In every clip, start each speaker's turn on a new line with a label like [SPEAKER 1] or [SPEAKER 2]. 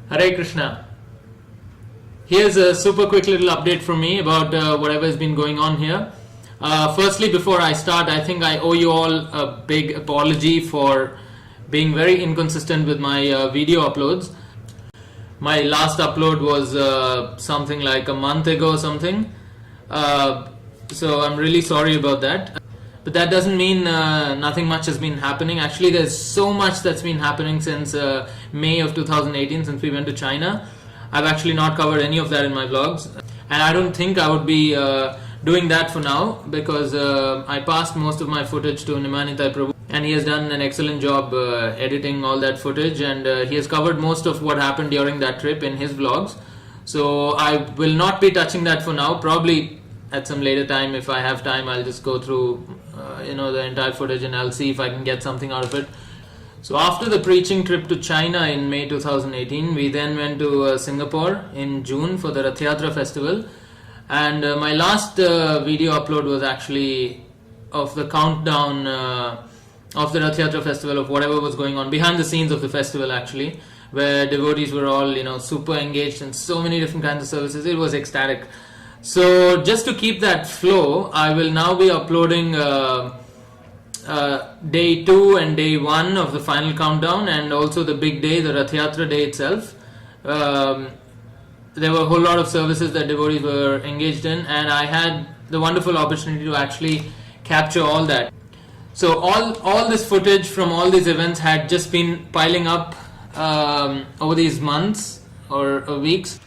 [SPEAKER 1] Hare Krishna. Here's a super quick little update from me about whatever has been going on here. Firstly, before I start, I think I owe you all a big apology for being very inconsistent with my video uploads. My last upload was something like a month ago or something. So I'm really sorry about that. But that doesn't mean nothing much has been happening. Actually, there's so much that's been happening since May of 2018, since we went to China. I've actually not covered any of that in my vlogs. And I don't think I would be doing that for now, because I passed most of my footage to Nimanitai Prabhu, and he has done an excellent job editing all that footage, and he has covered most of what happened during that trip in his vlogs. So I will not be touching that for now. Probably at some later time, if I have time, I'll just go through the entire footage and I'll see if I can get something out of it. So after the preaching trip to China in May 2018, we then went to Singapore in June for the Rath Yatra festival, and my last video upload was actually of the countdown of the Rath Yatra festival, of whatever was going on behind the scenes of the festival, actually, where devotees were all super engaged in so many different kinds of services. It was ecstatic. So just to keep that flow, I will now be uploading day 2 and day 1 of the final countdown, and also the big day, the Rath Yatra day itself. There were a whole lot of services that devotees were engaged in, and I had the wonderful opportunity to actually capture all that. So all this footage from all these events had just been piling up over these months or weeks.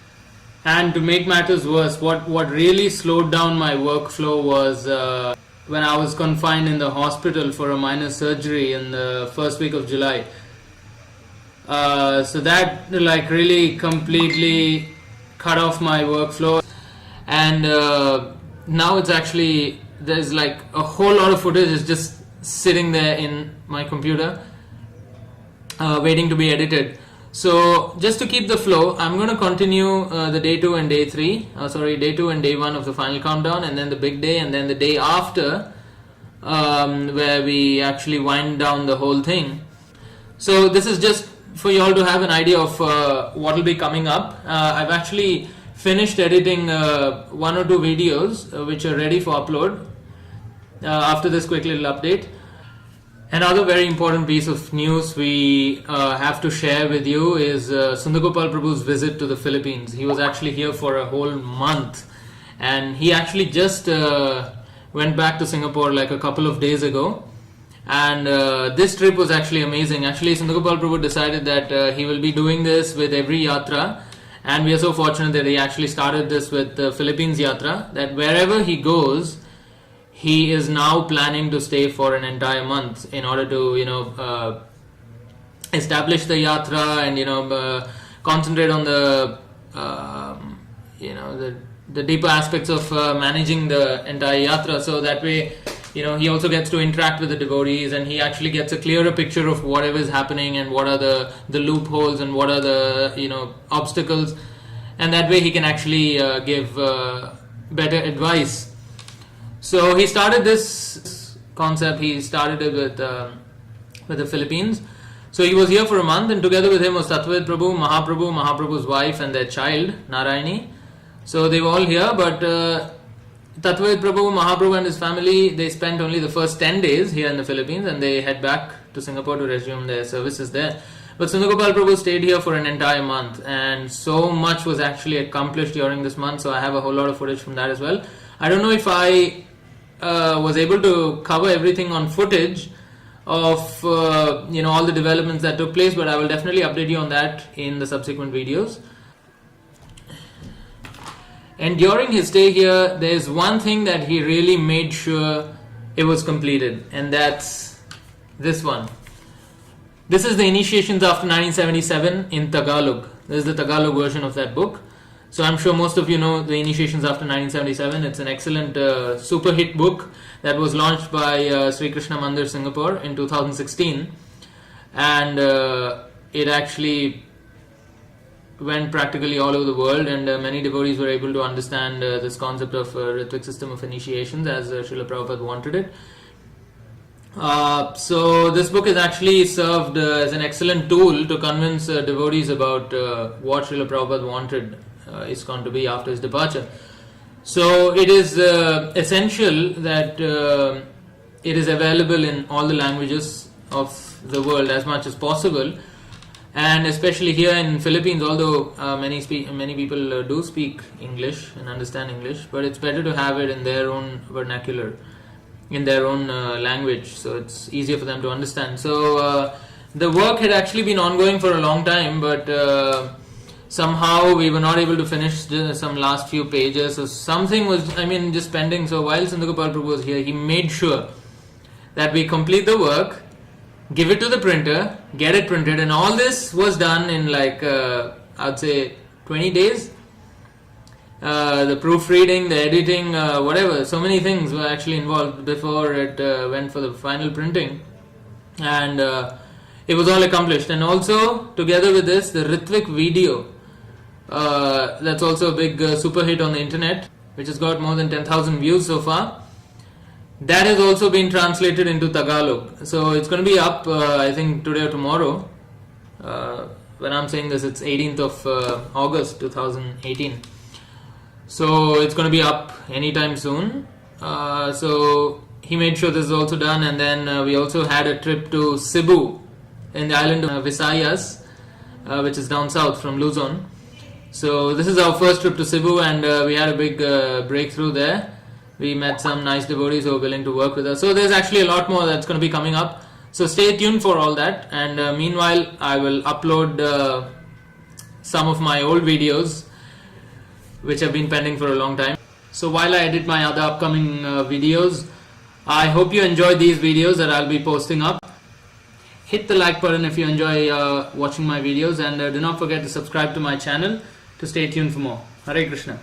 [SPEAKER 1] And to make matters worse, what really slowed down my workflow was when I was confined in the hospital for a minor surgery in the first week of July. So that really completely cut off my workflow, and now it's actually, there's a whole lot of footage is just sitting there in my computer waiting to be edited. So just to keep the flow, I'm going to continue the day 2 and day 3, day 2 and day 1 of the final countdown, and then the big day, and then the day after where we actually wind down the whole thing. So this is just for you all to have an idea of what will be coming up. I've actually finished editing 1 or 2 videos which are ready for upload after this quick little update. Another very important piece of news we have to share with you is Sundar Gopal Prabhu's visit to the Philippines. He was actually here for a whole month, and he actually just went back to Singapore a couple of days ago. And this trip was actually amazing. Actually, Sundar Gopal Prabhu decided that he will be doing this with every yatra, and we are so fortunate that he actually started this with the Philippines yatra, that wherever he goes, he is now planning to stay for an entire month in order to establish the yatra and concentrate on the the deeper aspects of managing the entire yatra. So that way he also gets to interact with the devotees, and he actually gets a clearer picture of whatever is happening and what are the loopholes and what are the obstacles, and that way he can actually give better advice. So he started this concept. He started it with the Philippines. So he was here for a month, and together with him was Tattvavid Prabhu, Mahaprabhu's wife, and their child Narayani. So they were all here, but Tattvavid Prabhu, Mahaprabhu and his family, they spent only the first 10 days here in the Philippines, and they head back to Singapore to resume their services there. But Sundar Gopal Prabhu stayed here for an entire month, and so much was actually accomplished during this month. So I have a whole lot of footage from that as well. I don't know if I was able to cover everything on footage of all the developments that took place, but I will definitely update you on that in the subsequent videos. And during his stay here, there's one thing that he really made sure it was completed, and that's this one. This is the Initiations After 1977 in Tagalog. This is the Tagalog version of that book. So I'm sure most of you know the Initiations After 1977. It's an excellent super hit book that was launched by Sri Krishna Mandir Singapore in 2016, and it actually went practically all over the world, and many devotees were able to understand this concept of Ritwik system of initiations as Srila Prabhupada wanted it. So this book is actually served as an excellent tool to convince devotees about what Srila Prabhupada wanted ISKCON to be after his departure. So it is essential that it is available in all the languages of the world as much as possible, and especially here in Philippines, although many people do speak English and understand English, but it's better to have it in their own vernacular, in their own language, so it's easier for them to understand. So the work had actually been ongoing for a long time, but somehow we were not able to finish some last few pages, so something was just pending. So while Sandhagopal Prabhu was here, he made sure that we complete the work, give it to the printer, get it printed, and all this was done in I'd say 20 days. The proofreading, the editing, whatever, so many things were actually involved before it went for the final printing, and it was all accomplished. And also together with this, the Ritvik video, that's also a big super hit on the internet, which has got more than 10,000 views so far. That has also been translated into Tagalog, so it's going to be up I think today or tomorrow. When I'm saying this, it's 18th of August 2018. So it's going to be up anytime soon. So he made sure this is also done, and then we also had a trip to Cebu in the island of Visayas, which is down south from Luzon. So this is our first trip to Cebu, and we had a big breakthrough there. We met some nice devotees who are willing to work with us. So there's actually a lot more that's going to be coming up. So stay tuned for all that, and meanwhile I will upload some of my old videos which have been pending for a long time. So while I edit my other upcoming videos, I hope you enjoy these videos that I'll be posting up. Hit the like button if you enjoy watching my videos, and do not forget to subscribe to my channel to stay tuned for more. Hare Krishna.